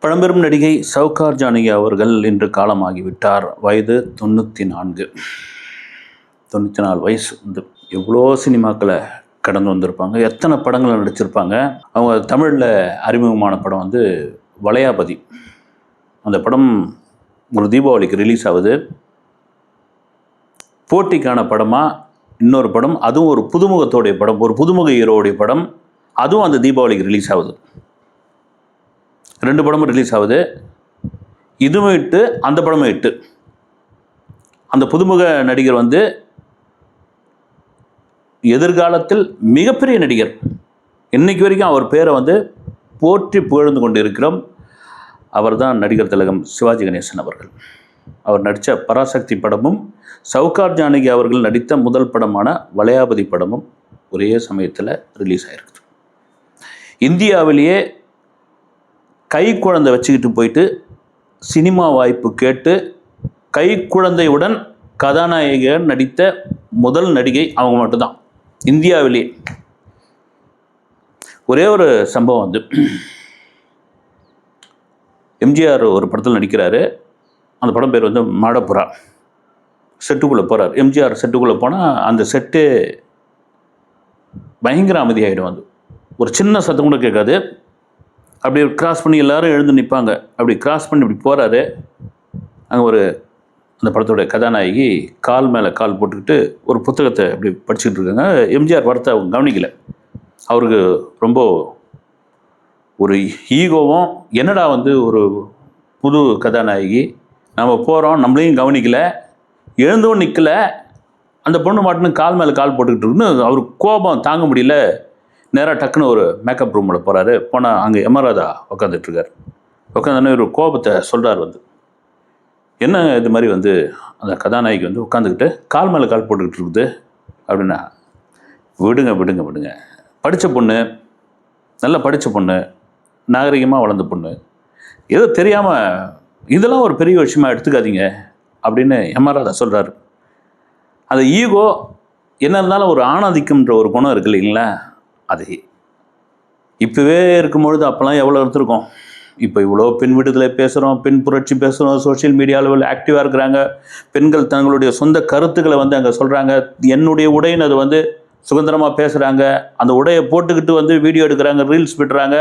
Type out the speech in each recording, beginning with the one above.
பழம்பெரும் நடிகை சவுகார் ஜானகி அவர்கள் இன்று காலமாகிவிட்டார். வயது 94. 94 வயசு வந்து எவ்வளோ சினிமாக்களை கடந்து வந்திருப்பாங்க, எத்தனை படங்களை நடிச்சிருப்பாங்க. அவங்க தமிழில் அறிமுகமான படம் வந்து வளையாபதி. அந்த படம் ஒரு தீபாவளிக்கு ரிலீஸ் ஆகுது. போட்டிக்கான படமாக இன்னொரு படம், அதுவும் ஒரு புதுமுகத்தோடைய படம், ஒரு புதுமுக ஹீரோவுடைய படம், அதுவும் அந்த தீபாவளிக்கு ரிலீஸ் ஆகுது. 2 படமும் ரிலீஸ் ஆகுது. இதுவும் இட்டு, அந்த படமும் இட்டு. அந்த புதுமுக நடிகர் வந்து எதிர்காலத்தில் மிகப்பெரிய நடிகர். இன்னைக்கு வரைக்கும் அவர் பேரை வந்து போற்றி புகழ்ந்து கொண்டு இருக்கிறோம். அவர் தான் நடிகர் திலகம் சிவாஜி கணேசன் அவர்கள். அவர் நடித்த பராசக்தி படமும் சவுகார் ஜானகி அவர்கள் நடித்த முதல் படமான வளையாபதி படமும் ஒரே சமயத்தில் ரிலீஸ் ஆகிருக்கு. இந்தியாவிலேயே கை குழந்தை வச்சுக்கிட்டு போயிட்டு சினிமா வாய்ப்பு கேட்டு கை குழந்தையுடன் கதாநாயகர் நடித்த முதல் நடிகை அவங்க மட்டும்தான் இந்தியாவிலேயே. ஒரே ஒரு சம்பவம் வந்து, எம்ஜிஆர் ஒரு படத்தில் நடிக்கிறாரு. அந்த படம் பேர் வந்து மாடப்புறா. செட்டுக்குள்ளே போகிறார். எம்ஜிஆர் செட்டுக்குள்ளே போனால் அந்த செட்டு பயங்கர அமைதியாகிடும். வந்து ஒரு சின்ன சத்தம் கூட கேட்காது. அப்படி கிராஸ் பண்ணி எல்லாரும் எழுந்து நிற்பாங்க. அப்படி கிராஸ் பண்ணி இப்படி போகிறாரு. அங்கே ஒரு அந்த படத்தோட கதாநாயகி கால் மேலே கால் போட்டுக்கிட்டு ஒரு புத்தகத்தை அப்படி படிச்சுக்கிட்டு இருக்காங்க. எம்ஜிஆர் படத்தை அவங்க கவனிக்கலை. அவருக்கு ரொம்ப ஒரு ஈகோவும், என்னடா வந்து ஒரு புது கதாநாயகி, நம்ம போகிறோம், நம்மளையும் கவனிக்கலை, எழுந்தும் நிற்கலை, அந்த பொண்ணு மாட்டுன்னு கால் மேலே கால் போட்டுக்கிட்டு இருக்குன்னு அவருக்கு கோபம் தாங்க முடியல. நேராக டக்குன்னு ஒரு மேக்கப் ரூமில் போகிறாரு. போனால் அங்கே எமராதா உட்காந்துட்ருக்கார். உட்காந்தோடனே ஒரு கோபத்தை சொல்கிறார். வந்து என்ன இது மாதிரி வந்து அந்த கதாநாயகி வந்து உட்காந்துக்கிட்டு கால் மேலே கால் போட்டுக்கிட்டு இருக்குது அப்படின்னா, விடுங்க விடுங்க விடுங்க, படித்த பொண்ணு, நல்லா படித்த பொண்ணு, நாகரிகமாக வளர்ந்த பொண்ணு, ஏதோ தெரியாமல், இதெல்லாம் ஒரு பெரிய விஷயமா எடுத்துக்காதீங்க அப்படின்னு எமராதா சொல்கிறாரு. அந்த ஈகோ என்ன இருந்தாலும் ஒரு ஆணாதிக்கம்ன்ற ஒரு குணம் இருக்குது இல்லைங்களா, அது இப்போவே இருக்கும்பொழுது அப்போல்லாம் எவ்வளோ எடுத்துருக்கோம். இப்போ இவ்வளோ பெண் விடுதலை பேசுகிறோம், பெண் புரட்சி பேசுகிறோம், சோஷியல் மீடியாவில் ஆக்டிவாக இருக்கிறாங்க. பெண்கள் தங்களுடைய சொந்த கருத்துக்களை வந்து அங்கே சொல்கிறாங்க. என்னுடைய உடைன்னு அது வந்து சுதந்திரமாக பேசுகிறாங்க. அந்த உடையை போட்டுக்கிட்டு வந்து வீடியோ எடுக்கிறாங்க, ரீல்ஸ் விடுறாங்க.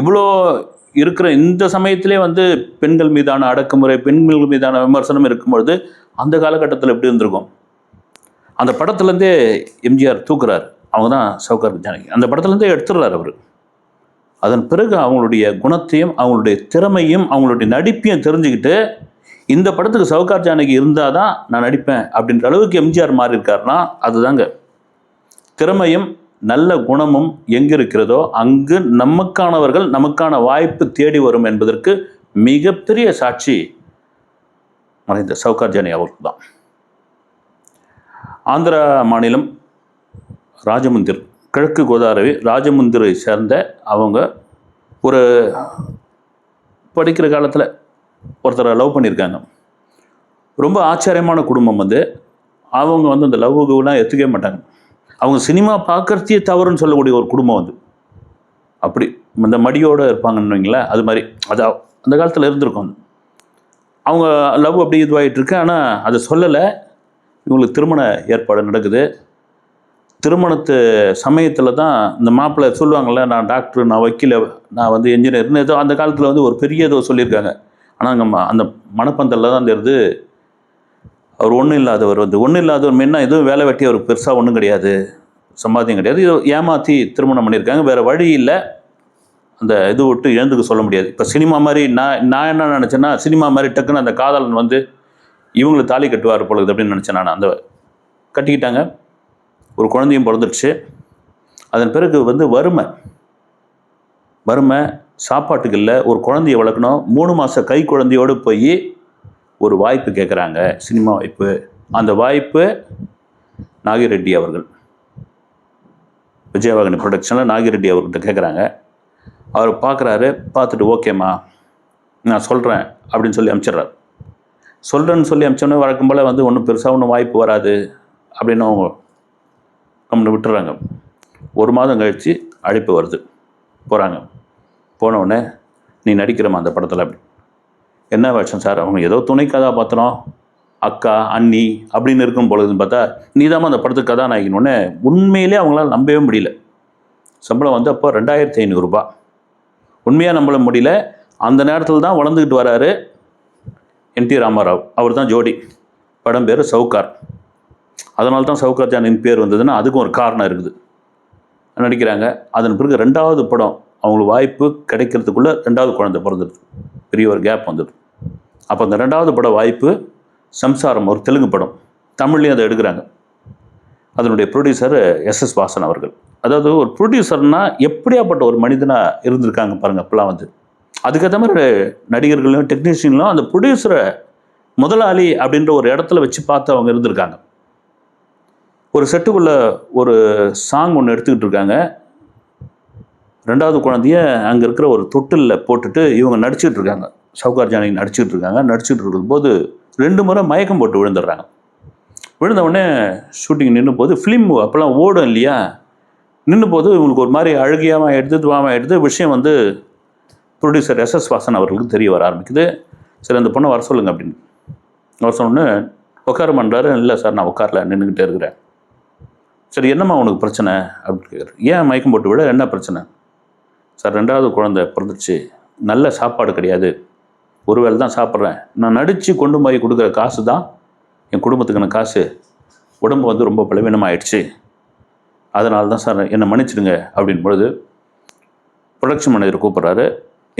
இவ்வளோ இருக்கிற இந்த சமயத்திலே வந்து பெண்கள் மீதான அடக்குமுறை, பெண்கள் மீதான விமர்சனம் இருக்கும்பொழுது அந்த காலகட்டத்தில் எப்படி இருந்திருக்கும். அந்த படத்துலேருந்தே எம்ஜிஆர் தூக்குறாரு. அவங்க தான் சவுகார் ஜானகி. அந்த படத்துலேருந்தே எடுத்துடுறாரு அவர். அதன் பிறகு அவங்களுடைய குணத்தையும் அவங்களுடைய திறமையும் அவங்களுடைய நடிப்பையும் தெரிஞ்சுக்கிட்டு, இந்த படத்துக்கு சவுகார் ஜானகி இருந்தால் தான் நான் நடிப்பேன் அப்படின்ற அளவுக்கு எம்ஜிஆர் மாறி இருக்காருன்னா அதுதாங்க. திறமையும் நல்ல குணமும் எங்கே இருக்கிறதோ அங்கு நமக்கானவர்கள், நமக்கான வாய்ப்பு தேடி வரும் என்பதற்கு மிகப்பெரிய சாட்சி மறைந்த சவுகார் ஜானகி அவர்கள் தான். ஆந்திரா மாநிலம் ராஜமுந்திர், கிழக்கு கோதாவரி ராஜமுந்திரை சேர்ந்த அவங்க ஒரு படிக்கிற காலத்தில் ஒருத்தரை லவ் பண்ணியிருக்காங்க. ரொம்ப ஆச்சரியமான குடும்பம். வந்து அவங்க வந்து அந்த லவ்வுலாம் எடுத்துக்கவே மாட்டாங்க. அவங்க சினிமா பார்க்குறதையே தவறுன்னு சொல்லக்கூடிய ஒரு குடும்பம். வந்து அப்படி இந்த மடியோடு இருப்பாங்கன்னு வைங்களேன், அது மாதிரி அது அந்த காலத்தில் இருந்திருக்கும். அவங்க லவ் அப்படி இதுவாகிட்டு இருக்கு. ஆனால் அதை சொல்லலை. இவங்களுக்கு திருமண ஏற்பாடு நடக்குது. திருமணத்து சமயத்தில் தான் இந்த மாப்பிள்ளை சொல்லுவாங்கள்ல, நான் டாக்டர், நான் வக்கீல், நான் வந்து என்ஜினியர்னு ஏதோ அந்த காலத்தில் வந்து ஒரு பெரிய ஏதோ சொல்லியிருக்காங்க. ஆனால் அங்கே அந்த மணப்பந்தலில் தான் தெரியுது அவர் ஒன்றும் இல்லாதவர். வந்து ஒன்றும் இல்லாதவர் மென்னா எதுவும் வேலை வெட்டி அவருக்கு பெருசாக ஒன்றும் கிடையாது, சம்பாத்தியம் கிடையாது. இது ஏமாற்றி திருமணம் பண்ணியிருக்காங்க. வேறு வழி இல்லை, அந்த இது விட்டு எழுந்துக்க சொல்ல முடியாது. இப்போ சினிமா மாதிரி நான் என்ன நினச்சேன்னா, சினிமா மாதிரி டக்குன்னு அந்த காதலன் வந்து இவங்களை தாலி கட்டுவார் பொழுது அப்படின்னு நினச்சேன் நான். அந்த கட்டிக்கிட்டாங்க. ஒரு குழந்தையும் பிறந்துடுச்சு. அதன் பிறகு வந்து வறுமை, சாப்பாட்டுக்கு இல்லை, ஒரு குழந்தைய வளர்க்கணும். 3 மாத கை குழந்தையோடு போய் ஒரு வாய்ப்பு கேட்குறாங்க, சினிமா வாய்ப்பு. அந்த வாய்ப்பு நாகிரெட்டி அவர்கள், விஜயவாகினி ப்ரொடக்ஷனில் நாகிரெட்டி அவர்கிட்ட கேட்குறாங்க. அவர் பார்க்குறாரு. பார்த்துட்டு ஓகேம்மா நான் சொல்கிறேன் அப்படின்னு சொல்லி அனுப்பிச்சிட்றாரு. சொல்கிறேன்னு சொல்லி அனுப்பிச்சோன்னே வழக்கம் போல் வந்து ஒன்றும் பெருசாக ஒன்றும் வாய்ப்பு வராது அப்படின்னு அவங்க கம்முன்னு விட்டுறாங்க. 1 மாதம் கழித்து அழைப்பு வருது. போகிறாங்க. போனவுடனே நீ நடிக்கிறமா அந்த படத்தில் அப்படி. என்ன வேஷம் சார்? அவங்க ஏதோ துணை கதாபாத்திரம், அக்கா அண்ணி அப்படின்னு இருக்கும் பொழுதுன்னு பார்த்தா நீ தான் அந்த படத்துக்கு கதாநாயகினோடனே உண்மையிலே அவங்களால நம்பவே முடியல. சம்பளம் வந்து அப்போ 2500 ரூபாய். உண்மையாக நம்பள முடியல. அந்த நேரத்தில் தான் வளர்ந்துக்கிட்டு வராரு என்.டி. ராமாராவ். அவர் தான் ஜோடி. படம் பேர் சவுக்கார். அதனால தான் சவுக்கார் ஜானின் பேர் வந்ததுன்னா அதுக்கும் ஒரு காரணம் இருக்குது. நடிக்கிறாங்க. அதன் பிறகு 2வது படம் அவங்களுக்கு வாய்ப்பு கிடைக்கிறதுக்குள்ளே 2வது குழந்தை பிறந்துடுது. பெரிய ஒரு கேப் வந்துடுது. அப்போ அந்த 2வது பட வாய்ப்பு சம்சாரம், ஒரு தெலுங்கு படம். தமிழ்லேயும் அதை எடுக்கிறாங்க. அதனுடைய ப்ரொடியூசர் எஸ்.எஸ். வாசன் அவர்கள். அதாவது ஒரு ப்ரொடியூசர்னால் எப்படியாப்பட்ட ஒரு மனிதனாக இருந்திருக்காங்க பாருங்கள். அப்போலாம் வந்து அதுக்கேற்ற மாதிரி நடிகர்களும் டெக்னீஷியன்களும் அந்த ப்ரொடியூசரை முதலாளி அப்படின்ற ஒரு இடத்துல வச்சு பார்த்து அவங்க இருந்திருக்காங்க. ஒரு செட்டுக்குள்ளே ஒரு சாங் ஒன்று எடுத்துக்கிட்டு இருக்காங்க. 2வது குழந்தைய அங்கே இருக்கிற ஒரு தொட்டிலில் போட்டுட்டு இவங்க நடிச்சுட்டு இருக்காங்க. சவுகார் ஜானகி நடிச்சுட்டு இருக்காங்க. நடிச்சுட்டு இருக்கும்போது 2 முறை மயக்கம் போட்டு விழுந்துடுறாங்க. விழுந்த உடனே ஷூட்டிங் நின்று போது, ஃபிலிம் அப்போல்லாம் ஓடும் இல்லையா, நின்று போது இவங்களுக்கு ஒரு மாதிரி அழுகியாமல் எடுத்து துவாமல் எடுத்து விஷயம் வந்து ப்ரொடியூசர் எஸ்.எஸ். வாசன் அவர்களுக்கு தெரிய வர ஆரம்பிக்குது. சரி அந்த பொண்ணை வர சொல்லுங்க அப்படின்னு. அவர் சொன்னோன்னே உட்காரமான்றாரு. இல்லை சார் நான் உட்காரல, நின்றுக்கிட்டே இருக்கிறேன். சரி என்னம்மா உனக்கு பிரச்சனை அப்படின்னு கேட்குறேன். ஏன் மயக்கம் போட்டு விட, என்ன பிரச்சனை? சார் 2வது குழந்தை பிறந்துச்சு, நல்ல சாப்பாடு கிடையாது, ஒரு வேளை தான் சாப்பிட்றேன், நான் நடித்து கொண்டு போய் கொடுக்குற காசு தான் என் குடும்பத்துக்கான காசு, உடம்பு வந்து ரொம்ப பலவீனமாகிடுச்சு, அதனால தான் சார் என்னை மன்னிச்சிடுங்க அப்படின் பொழுது ப்ரொடக்ஷன் மேனேஜர் கூப்பிட்றாரு.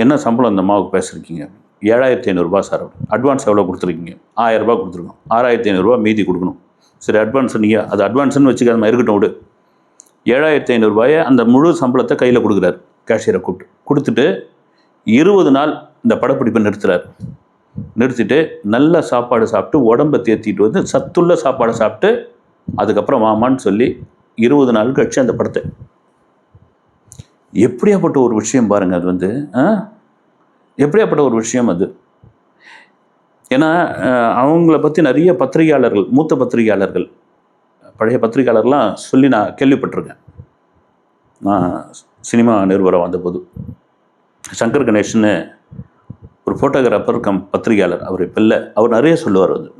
என்ன சம்பளம் இந்த அம்மாவுக்கு பேசியிருக்கீங்க? 7500 ரூபாய் சார். அட்வான்ஸ் எவ்வளோ கொடுத்துருக்கீங்க? 1000 ரூபாய் கொடுத்துருக்கோம். 6500 ரூபாய் மீதி கொடுக்கணும். சரி அட்வான்ஸ் நீங்கள் அது அட்வான்ஸ்னு வச்சுக்காம இருக்கட்டும் விடு. 7500 ரூபாயை அந்த முழு சம்பளத்தை கையில் கொடுக்குறாரு. கேஷியரை கொடுத்துட்டு 20 நாள் இந்த படப்பிடிப்பை நிறுத்துறாரு. நிறுத்திட்டு நல்ல சாப்பாடு சாப்பிட்டு உடம்பை தேத்திட்டு வந்து சத்துள்ள சாப்பாடை சாப்பிட்டு அதுக்கப்புறம் வாமான்னு சொல்லி 20 நாள் கழிச்சு அந்த படத்தை. எப்படியாப்பட்ட ஒரு விஷயம் பாருங்கள் அது வந்து. எப்படியாப்பட்ட ஒரு விஷயம் அது. ஏன்னா அவங்கள பற்றி நிறைய பத்திரிகையாளர்கள், மூத்த பத்திரிகையாளர்கள், பழைய பத்திரிகையாளர்லாம் சொல்லி நான் கேள்விப்பட்டிருக்கேன். நான் சினிமா நிறுவனம் வந்தபோது சங்கர் கணேஷ்னு ஒரு ஃபோட்டோகிராஃபர் பத்திரிகையாளர், அவர் இப்போ இல்லை, அவர் நிறைய சொல்லுவார். வந்து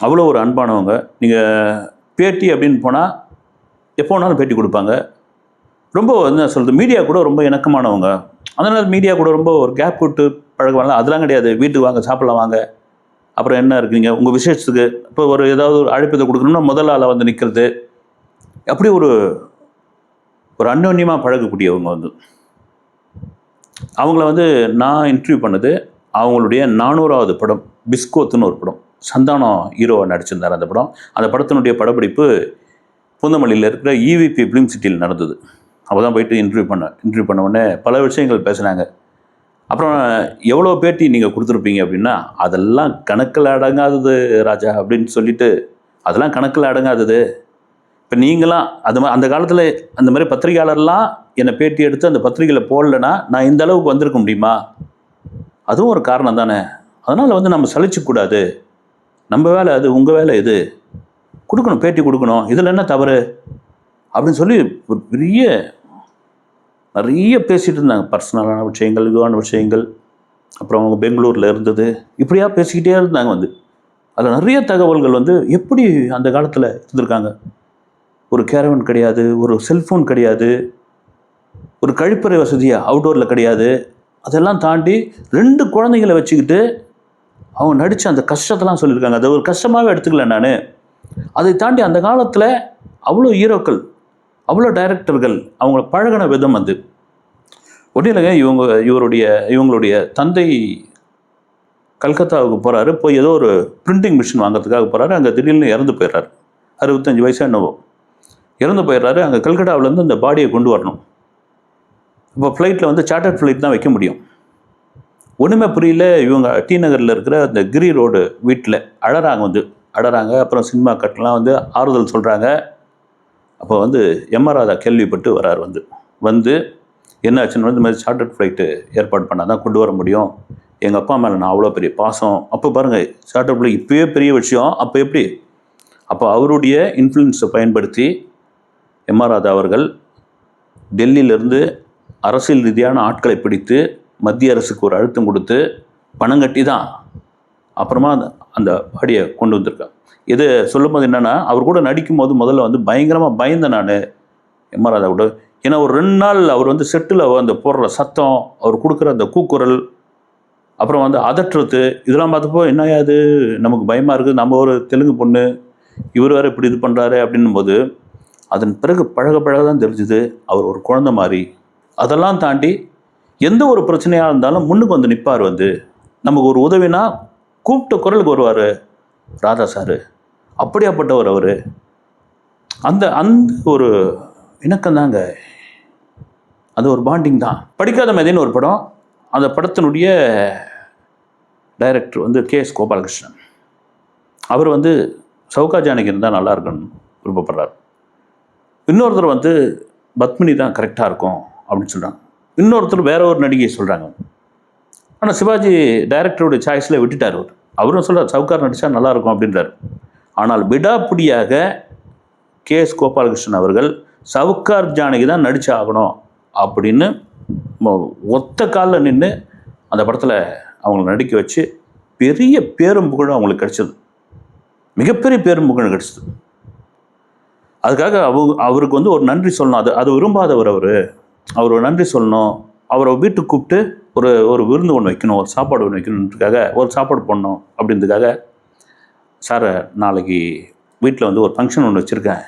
அவ்வளோ ஒரு அன்பானவங்க. நீங்கள் பேட்டி அப்படின்னு போனால் எப்போ வேணாலும் பேட்டி கொடுப்பாங்க. ரொம்ப என்ன சொல்கிறது, மீடியா கூட ரொம்ப இணக்கமானவங்க. அதனால் மீடியா கூட ரொம்ப ஒரு கேப் விட்டு பழகுவாங்க. அதெல்லாம் கிடையாது. வீட்டுக்கு வாங்க, சாப்பிடலாம் வாங்க, அப்புறம் என்ன இருக்குங்க உங்கள் விசேஷத்துக்கு இப்போ ஒரு ஏதாவது ஒரு அழைப்பதை கொடுக்கணும்னா முதல் ஆளை வந்து நிற்கிறது. அப்படி ஒரு அந்யோன்யமாக பழகக்கூடியவங்க. வந்து அவங்கள வந்து நான் இன்டர்வியூ பண்ணது அவங்களுடைய 400வது படம் பிஸ்கோத்துன்னு ஒரு படம். சந்தானம் ஹீரோவை நடிச்சிருந்தார் அந்த படம். அந்த படத்தினுடைய படப்பிடிப்பு பூந்தமல்லியில் இருக்கிற EVP ஃபிலிம் சிட்டியில் நடந்தது. அப்போ தான் போயிட்டு இன்டர்வியூ பண்ண உடனே பல விஷயங்கள் பேசுனாங்க. அப்புறம் எவ்வளோ பேட்டி நீங்கள் கொடுத்துருப்பீங்க அப்படின்னா, அதெல்லாம் கணக்கில் அடங்காதது ராஜா அப்படின்னு சொல்லிட்டு, அதெல்லாம் கணக்கில் அடங்காதது. இப்போ நீங்களாம் அந்த காலத்தில் அந்த மாதிரி பத்திரிகையாளர்லாம் என்னை பேட்டி எடுத்து அந்த பத்திரிகையில் போடலைன்னா நான் இந்த அளவுக்கு வந்திருக்க முடியுமா? அதுவும் ஒரு காரணம் தானே. அதனால் வந்து நம்ம சலிச்சுக்கூடாது. நம்ம வேலை அது, உங்கள் வேலை இது, கொடுக்கணும், பேட்டி கொடுக்கணும், இதில் என்ன தவறு அப்படின்னு சொல்லி ஒரு பெரிய நிறைய பேசிகிட்டு இருந்தாங்க. பர்சனலான விஷயங்கள், இதுவான விஷயங்கள், அப்புறம் அவங்க பெங்களூரில் இருந்தது, இப்படியா பேசிக்கிட்டே இருந்தாங்க. வந்து அதில் நிறைய தகவல்கள் வந்து எப்படி அந்த காலத்தில் இருந்திருக்காங்க. ஒரு கேரவன் கிடையாது, ஒரு செல்ஃபோன் கிடையாது, ஒரு கழிப்பறை வசதியாக அவுட்டோரில் கிடையாது. அதெல்லாம் தாண்டி 2 குழந்தைகளை வச்சுக்கிட்டு அவங்க நடித்த அந்த கஷ்டத்தெல்லாம் சொல்லியிருக்காங்க. அதை ஒரு கஷ்டமாகவே எடுத்துக்கல நான். அதை தாண்டி அந்த காலத்தில் அவ்வளோ ஹீரோக்கள், அவ்வளோ டைரக்டர்கள் அவங்கள பழகின விதம் வந்து ஒன்றும் இல்லைங்க. இவங்களுடைய தந்தை கல்கத்தாவுக்கு போகிறாரு. போய் ஏதோ ஒரு பிரிண்டிங் மிஷின் வாங்கிறதுக்காக போகிறாரு. அங்கே திடீர்னு இறந்து போயிடுறாரு. 65 வயசு என்னவோ இறந்து போயிடுறாரு. அங்கே கல்கட்டாவிலேருந்து அந்த பாடியை கொண்டு வரணும். இப்போ ஃப்ளைட்டில் வந்து சார்ட்டர்ட் ஃப்ளைட் தான் வைக்க முடியும். ஒன்றுமே புரியல. இவங்க டி நகரில் இருக்கிற அந்த கிரி ரோடு வீட்டில் அழறாங்க. அப்புறம் சினிமா கட்டெலாம் வந்து ஆறுதல் சொல்கிறாங்க. அப்போ வந்து எம்.ஆர். ராதா கேள்விப்பட்டு வரார். வந்து என்ன ஆச்சுன்னு இந்த மாதிரி சார்ட்டர்ட் ஃப்ளைட்டு ஏற்பாடு பண்ணால் தான் கொண்டு வர முடியும். எங்கள் அப்பா மேலே நான் அவ்வளோ பெரிய பாசம். அப்போ பாருங்கள், சார்ட்டர்ட் ஃப்ளைட் இப்போயே பெரிய விஷயம். அப்போ எப்படி? அப்போ அவருடைய இன்ஃப்ளூயன்ஸை பயன்படுத்தி எம்.ஆர். ராதா அவர்கள் டெல்லியிலேருந்து அரசியல் ரீதியான ஆட்களை பிடித்து மத்திய அரசுக்கு ஒரு அழுத்தம் கொடுத்து பணம் கட்டி தான் அப்புறமா அந்த பாடியை கொண்டு வந்திருக்காங்க. இது சொல்லும்போது என்னென்னா, அவர் கூட நடிக்கும்போது முதல்ல வந்து பயங்கரமாக பயந்தேன் நான் எம்.ஆர். ராதா கூட. ஏன்னா ஒரு 2 நாள் அவர் வந்து செட்டில் அந்த போடுற சத்தம், அவர் கொடுக்குற அந்த கூக்குரல், அப்புறம் வந்து அதட்டுறது, இதெல்லாம் பார்த்தப்போ என்னையா இது நமக்கு பயமாக இருக்குது, நம்ம ஒரு தெலுங்கு பொண்ணு, இவர் வேறு இப்படி இது பண்ணுறாரு அப்படின்னும்போது, அதன் பிறகு பழக தான் தெரிஞ்சுது அவர் ஒரு குழந்தை மாதிரி. அதெல்லாம் தாண்டி எந்த ஒரு பிரச்சனையாக இருந்தாலும் முன்னுக்கு வந்து நிற்பார். வந்து நமக்கு ஒரு உதவினா கூப்பிட்ட குரலுக்கு வருவார் ராதா சார். அப்படியாப்பட்டவர் அவர். அந்த அந்த ஒரு இணக்கம் தாங்க, அது ஒரு பாண்டிங் தான். படிக்காத மேதைன்னு ஒரு படம், அந்த படத்தினுடைய டைரக்டர் வந்து கே.எஸ். கோபாலகிருஷ்ணன். அவர் வந்து சவுகா ஜானகி இருந்தால் நல்லா இருக்குன்னு விருப்பப்படுறார். இன்னொருத்தர் வந்து பத்மினி தான் கரெக்டாக இருக்கும் அப்படின்னு சொல்கிறாங்க. இன்னொருத்தர் வேற ஒரு நடிகை சொல்கிறாங்க. ஆனால் சிவாஜி டைரக்டருடைய சாய்ஸில் விட்டுட்டார். அவரும் சொல்கிறார் சவுகார் நடித்தா நல்லாயிருக்கும் அப்படின்றார். ஆனால் விடாப்பிடியாக கே.எஸ். கோபாலகிருஷ்ணன் அவர்கள் சவுகார் ஜானகி தான் நடிச்சு ஆகணும் அப்படின்னு ஒத்த காலில் நின்று அந்த படத்தில் அவங்கள நடிக்க வச்சு பெரிய பேரும் புகழும் அவங்களுக்கு கிடச்சிது. மிகப்பெரிய பேரும் புகழும் கிடச்சிது. அதுக்காக அவருக்கு வந்து ஒரு நன்றி சொல்லணும். அது விரும்பாதவர் அவர் ஒரு நன்றி சொல்லணும். அவரை வீட்டுக்கு கூப்பிட்டு ஒரு விருந்து ஒன்று வைக்கணும், ஒரு சாப்பாடு ஒன்று வைக்கணுன்றதுக்காக, ஒரு சாப்பாடு போடணும் அப்படின்றதுக்காக, சார் நாளைக்கு வீட்டில் வந்து ஒரு ஃபங்க்ஷன் ஒன்று வச்சுருக்கேன்,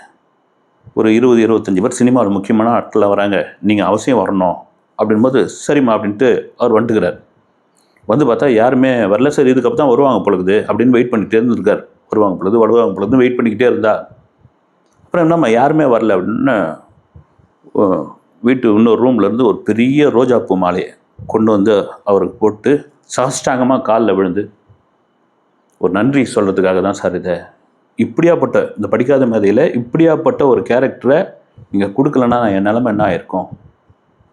ஒரு 20-25 பேர் சினிமாவில் முக்கியமான ஆட்கள் வராங்க, நீங்கள் அவசியம் வரணும் அப்படின்போது சரிம்மா அப்படின்ட்டு அவர் வந்துட்டுக்கிறார். வந்து பார்த்தா யாருமே வரல. சரி இதுக்கப்புறம் தான் வருவாங்க பொழுது அப்படின்னு வெயிட் பண்ணிகிட்டே இருந்திருக்கார். வருவாங்க பொழுது வெயிட் பண்ணிக்கிட்டே இருந்தா அப்புறம் என்னம்மா யாருமே வரல அப்படின்னு வீட்டு இன்னொரு ரூம்லேருந்து ஒரு பெரிய ரோஜாப்பூ மாலையை கொண்டு வந்து அவருக்கு போட்டு சாஷ்டாங்கமாக காலில் விழுந்து ஒரு நன்றி சொல்கிறதுக்காக தான் சார் இதை இப்படியாப்பட்ட இந்த படிக்காத மேதையில் இப்படியாப்பட்ட ஒரு கேரக்டரை நீங்கள் கொடுக்கலன்னா என் நிலைமை என்ன ஆயிருக்கும்?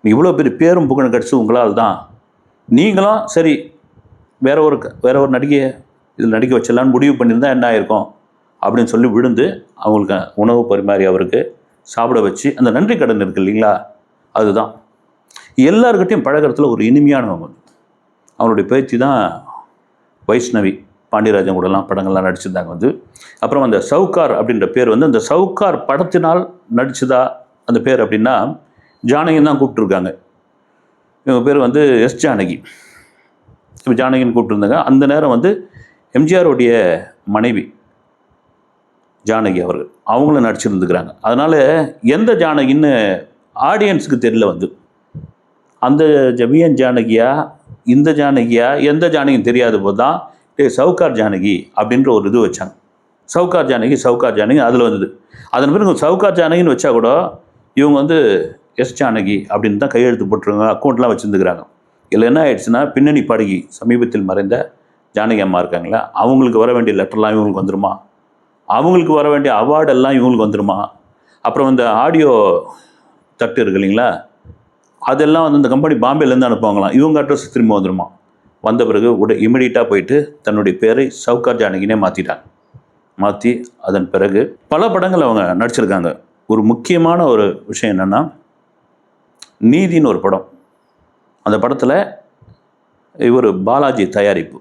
இவ்வளோ பெரிய பேரும் புகழும் கிடச்சி உங்களால் தான். நீங்களும் சரி வேற ஒரு நடிகையை இதில் நடிக்க வச்சிடலான்னு முடிவு பண்ணியிருந்தா என்ன ஆயிருக்கும் அப்படின்னு சொல்லி விழுந்து அவங்களுக்கு உணவு பரிமாறி அவருக்கு சாப்பிட வச்சு அந்த நன்றி கடன் இருக்குது இல்லைங்களா, அதுதான். எல்லாருக்கிட்டையும் பழகிறதுல ஒரு இனிமையானவங்க. அவங்களுடைய பேச்சு தான் வைஷ்ணவி. பாண்டியராஜன் கூடலாம் படங்கள்லாம் நடிச்சிருந்தாங்க வந்து. அப்புறம் அந்த சவுகார் அப்படின்ற பேர் வந்து அந்த சவுகார் படத்தினால் நடிச்சதா அந்த பேர் அப்படின்னா ஜானகின்னு தான் கூப்பிட்டுருக்காங்க. இவங்க பேர் வந்து எஸ் ஜானகி. இப்போ ஜானகின்னு கூப்பிட்டுருந்தாங்க. அந்த நேரம் வந்து எம்ஜிஆருடைய மனைவி ஜானகி அவர்கள் அவங்கள நடிச்சிருந்துக்கிறாங்க. அதனால் எந்த ஜானகின்னு ஆடியன்ஸுக்கு தெரியல. வந்து அந்த ஜவியன் ஜானகியா இந்த ஜானகியா எந்த ஜானகின்னு தெரியாத போது தான் சவுகார் ஜானகி அப்படின்ற ஒரு இது வச்சாங்க. சவுகார் ஜானகி அதில் வந்தது. அதன் பிறகு சவுகார் ஜானகின்னு வச்சா கூட இவங்க வந்து எஸ் ஜானகி அப்படின்னு தான் கையெழுத்து போட்டுருங்க, அக்கௌண்ட்லாம் வச்சுருந்துக்கிறாங்க. இதில் என்ன ஆயிடுச்சுன்னா பின்னணி பாடகி சமீபத்தில் மறைந்த ஜானகி அம்மா இருக்காங்களா, அவங்களுக்கு வர வேண்டிய லெட்டர்லாம் இவங்களுக்கு வந்துருமா, அவங்களுக்கு வர வேண்டிய அவார்டெல்லாம் இவங்களுக்கு வந்துருமா, அப்புறம் இந்த ஆடியோ தட்டு இருக்கு இல்லைங்களா, அதெல்லாம் வந்து இந்த கம்பெனி பாம்பேலேருந்து அனுப்புவாங்களாம், இவங்க அட்ரஸ் திரும்ப வந்துருமா. வந்த பிறகு இமிடியட்டாக போயிட்டு தன்னுடைய பேரை சவுகார் ஜானகினே மாற்றி அதன் பிறகு பல படங்கள் அவங்க நடிச்சிருக்காங்க. ஒரு முக்கியமான ஒரு விஷயம் என்னென்னா நீதின்னு ஒரு படம். அந்த படத்தில் இவர் பாலாஜி தயாரிப்பு.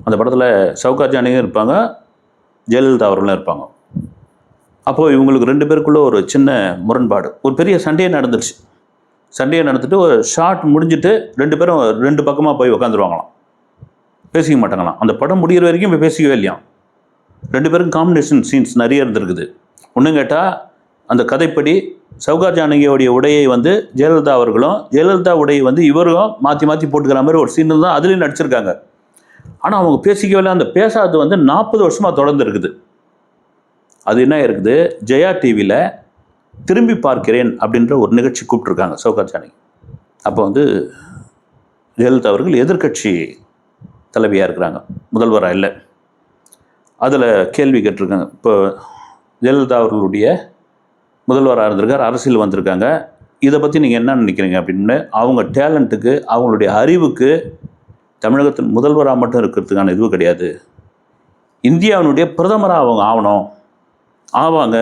அந்த படத்தில் சவுகார் ஜானகியும் இருப்பாங்க, ஜெயலலிதா அவர்களும் இருப்பாங்க. அப்போது இவங்களுக்கு 2 பேருக்குள்ளே ஒரு சின்ன முரண்பாடு, ஒரு பெரிய சண்டையே நடந்துருச்சு. சண்டையை நடந்துட்டு ஒரு ஷார்ட் முடிஞ்சுட்டு 2 பேரும் 2 பக்கமாக போய் உட்காந்துருவாங்களாம், பேசிக்க மாட்டாங்களாம். அந்த படம் முடிகிற வரைக்கும் இப்போ பேசிக்கவே இல்லையாம். 2 பேருக்கும் காம்பினேஷன் சீன்ஸ் நிறைய இருந்திருக்குது. ஒன்றும் கேட்டால் அந்த கதைப்படி சவுகார் ஜானகியோடைய உடையை வந்து ஜெயலலிதா அவர்களும், ஜெயலலிதா உடையை வந்து இவரும் மாற்றி போட்டுக்கிற மாதிரி ஒரு சீன் தான் அதுலேயும் நடிச்சிருக்காங்க. ஆனால் அவங்க பேசிக்கவே இல்லை. அந்த பேசாதது வந்து 40 வருஷமாக தொடர்ந்து இருக்குது. அது என்ன இருக்குது, ஜெயா டிவியில் திரும்பி பார்க்கிறேன் அப்படின்ற ஒரு நிகழ்ச்சி கூப்பிட்ருக்காங்க சவுகார் ஜானகி. அப்போ வந்து ஜெயலலிதா அவர்கள் எதிர்கட்சி தலைவியாக இருக்கிறாங்க, முதல்வராக இல்லை. அதில் கேள்வி கேட்டிருக்காங்க. இப்போ ஜெயலலிதா அவர்களுடைய முதல்வராக இருந்திருக்கார், அரசியல் வந்திருக்காங்க, இதை பற்றி நீங்கள் என்ன நினைக்கிறீங்க அப்படின்னு. அவங்க டேலண்ட்டுக்கு அவங்களுடைய அறிவுக்கு தமிழகத்தின் முதல்வராக மட்டும் இருக்கிறதுக்கான இதுவும் கிடையாது, இந்தியாவினுடைய பிரதமராக அவங்க ஆவாங்க,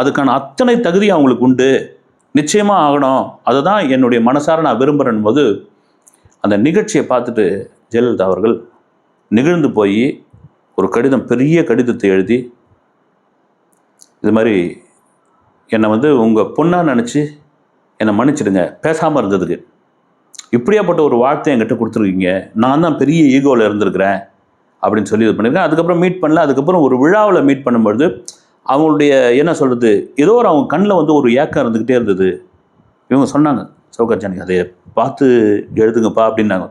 அதுக்கான அத்தனை தகுதி அவங்களுக்கு உண்டு, நிச்சயமாக ஆகணும், அதை தான் என்னுடைய மனசார நான் விரும்புகிறேன் போது அந்த நிகழ்ச்சியை பார்த்துட்டு ஜெயலலிதா அவர்கள் நிகழ்ந்து போய் ஒரு கடிதம், பெரிய கடிதத்தை எழுதி, இது மாதிரி என்னை வந்து உங்கள் பொண்ணாக நினச்சி என்னை மன்னிச்சிடுங்க பேசாமல் இருந்ததுக்கு, இப்படியாப்பட்ட ஒரு வார்த்தை என்கிட்ட கொடுத்துருக்கீங்க, நான் தான் பெரிய ஈகோவில் இருந்திருக்கிறேன் அப்படின்னு சொல்லி இது பண்ணியிருக்கேன். அதுக்கப்புறம் மீட் பண்ணல. அதுக்கப்புறம் ஒரு விழாவில் மீட் பண்ணும்பொழுது அவங்களுடைய என்ன சொல்கிறது, ஏதோ ஒரு அவங்க கண்ணில் வந்து ஒரு ஏக்கம் இருந்துக்கிட்டே இருந்தது. இவங்க சொன்னாங்க, சௌகார் ஜானகி அதை பார்த்து எழுதுங்கப்பா அப்படின்னாங்க.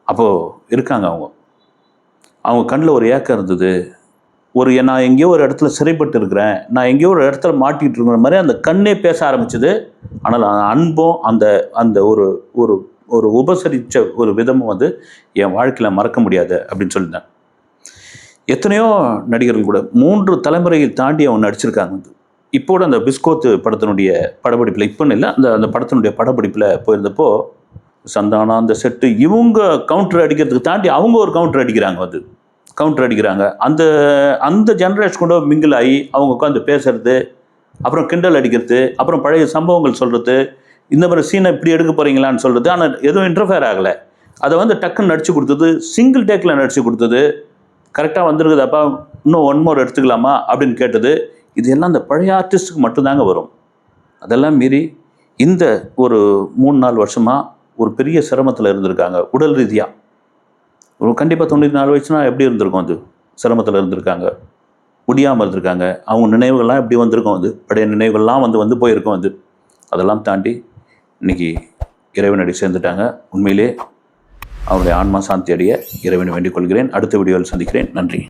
அப்போது இருக்காங்க அவங்க கண்ணில் ஒரு ஏக்கம் இருந்தது. நான் எங்கேயோ ஒரு இடத்துல சிறைப்பட்டு இருக்கிறேன், நான் எங்கேயோ ஒரு இடத்துல மாட்டிகிட்டு இருக்கிற மாதிரி அந்த கண்ணே பேச ஆரம்பிச்சது. ஆனால் அந்த அன்பும் அந்த அந்த ஒரு ஒரு ஒரு உபசரித்த ஒரு விதமும் வந்து என் வாழ்க்கையில் மறக்க முடியாது அப்படின்னு சொல்லியிருந்தேன். எத்தனையோ நடிகர்கள் கூட 3 தலைமுறையை தாண்டி அவங்க நடிச்சிருக்காங்க. இப்போட அந்த பிஸ்கோத்து படத்தினுடைய படப்பிடிப்பில், இப்போன்னு இல்லை, அந்த படத்தினுடைய படப்பிடிப்பில் போயிருந்தப்போ சந்தானா, அந்த செட்டு, இவங்க கவுண்டர் அடிக்கிறதுக்கு தாண்டி அவங்க ஒரு கவுண்டர் அடிக்கிறாங்க. அந்த ஜென்ரேஷன் கூட மிங்கிள் ஆகி அவங்க உட்காந்து பேசுறது, அப்புறம் கிண்டல் அடிக்கிறது, அப்புறம் பழைய சம்பவங்கள் சொல்கிறது, இந்த மாதிரி சீனை இப்படி எடுக்க போகிறீங்களான்னு சொல்கிறது. ஆனால் எதுவும் இன்டர்ஃபேர் ஆகலை. அதை வந்து டக்குன்னு நடித்து கொடுத்தது, சிங்கிள் டேக்கில் நடித்து கொடுத்தது, கரெக்டாக வந்துருக்குது. அப்பா இன்னும் 1 மோர் எடுத்துக்கலாமா அப்படின்னு கேட்டது. இது எல்லாம் அந்த பழைய ஆர்டிஸ்ட்டுக்கு மட்டும்தாங்க வரும். அதெல்லாம் மீறி இந்த ஒரு 3-4 வருஷமாக ஒரு பெரிய சிரமத்தில் இருந்திருக்காங்க உடல் ரீதியாக. ஒரு கண்டிப்பாக 94 வயசுனா எப்படி இருந்திருக்கும், அது சிரமத்தில் இருந்திருக்காங்க, முடியாமல் இருந்திருக்காங்க. அவங்க நினைவுகள்லாம் எப்படி வந்திருக்கும், அது பழைய நினைவுகள்லாம் வந்து போயிருக்கும். அதெல்லாம் தாண்டி இன்றைக்கி இறைவனடி சேர்ந்துட்டாங்க. உண்மையிலே அவருடைய ஆன்மா சாந்தி அடைய இறைவனை வேண்டிக் கொள்கிறேன். அடுத்த வீடியோவில் சந்திக்கிறேன். நன்றி.